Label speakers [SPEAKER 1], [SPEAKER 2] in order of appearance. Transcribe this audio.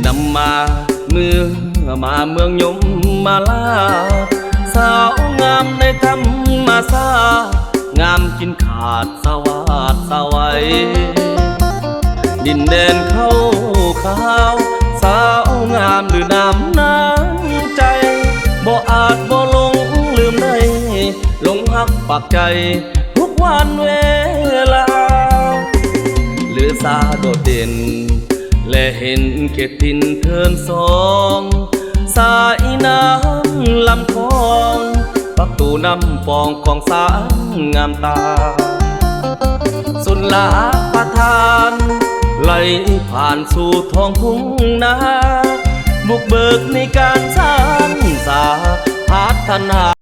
[SPEAKER 1] นำมาเมื่อมาเมืองยมมาลาสาวงามในธรรมศาสตร์งามกินขาดสวัสดสวัยดินแดนเข้าขาวสาวงามหรือน้ำน้ำใจบ่อาจบ่ลงลืมได้ลงหักปักใจทุกวันเวลาหรือสาโดดเด่นและเห็นเขตทินเทินสองสายน้ำลำคลองประตูน้ำปองของสาวงามตาสุนลาประทานไหลผ่านสู่ท้องทุ่งนาบุกเบิกในการสร้างสาพัฒนา